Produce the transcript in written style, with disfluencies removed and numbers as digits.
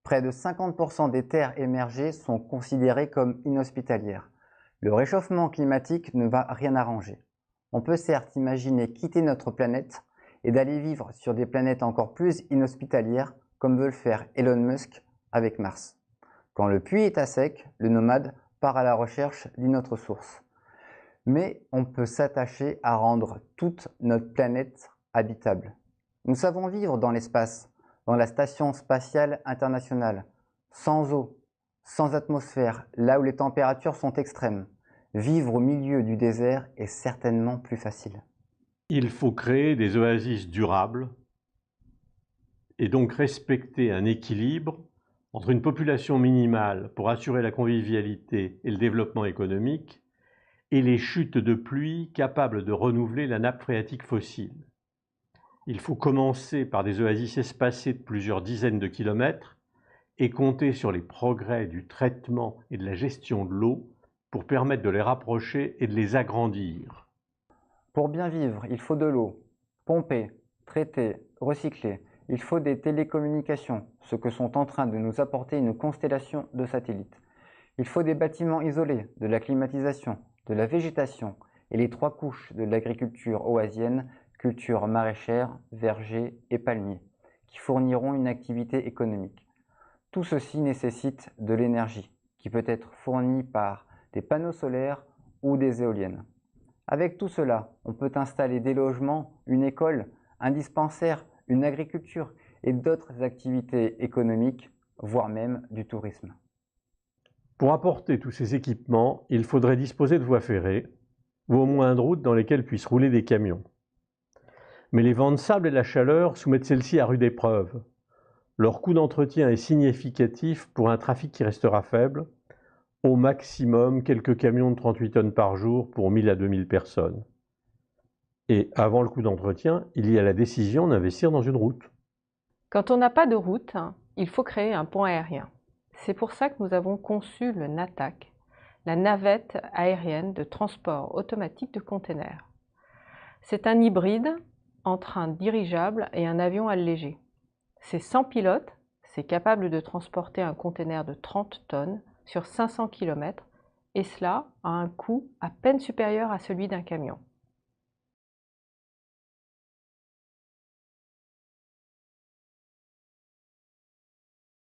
Près de 50% des terres émergées sont considérées comme inhospitalières. Le réchauffement climatique ne va rien arranger. On peut certes imaginer quitter notre planète et d'aller vivre sur des planètes encore plus inhospitalières, comme veut le faire Elon Musk avec Mars. Quand le puits est à sec, le nomade part à la recherche d'une autre source. Mais on peut s'attacher à rendre toute notre planète habitable. Nous savons vivre dans l'espace, dans la Station spatiale internationale, sans eau, sans atmosphère, là où les températures sont extrêmes. Vivre au milieu du désert est certainement plus facile. Il faut créer des oasis durables et donc respecter un équilibre entre une population minimale pour assurer la convivialité et le développement économique et les chutes de pluie capables de renouveler la nappe phréatique fossile. Il faut commencer par des oasis espacées de plusieurs dizaines de kilomètres et compter sur les progrès du traitement et de la gestion de l'eau pour permettre de les rapprocher et de les agrandir. Pour bien vivre, il faut de l'eau, pomper, traiter, recycler. Il faut des télécommunications, ce que sont en train de nous apporter une constellation de satellites. Il faut des bâtiments isolés, de la climatisation, de la végétation et les 3 couches de l'agriculture oasienne, culture maraîchère, vergers et palmiers, qui fourniront une activité économique. Tout ceci nécessite de l'énergie, qui peut être fournie par des panneaux solaires ou des éoliennes. Avec tout cela, on peut installer des logements, une école, un dispensaire, une agriculture et d'autres activités économiques, voire même du tourisme. Pour apporter tous ces équipements, il faudrait disposer de voies ferrées, ou au moins de routes dans lesquelles puissent rouler des camions. Mais les vents de sable et la chaleur soumettent celles-ci à rude épreuve. Leur coût d'entretien est significatif pour un trafic qui restera faible, au maximum quelques camions de 38 tonnes par jour pour 1000 à 2000 personnes. Et avant le coût d'entretien, il y a la décision d'investir dans une route. Quand on n'a pas de route, il faut créer un pont aérien. C'est pour ça que nous avons conçu le NATAC, la navette aérienne de transport automatique de containers. C'est un hybride entre un dirigeable et un avion allégé. C'est sans pilote, c'est capable de transporter un container de 30 tonnes sur 500 km, et cela à un coût à peine supérieur à celui d'un camion.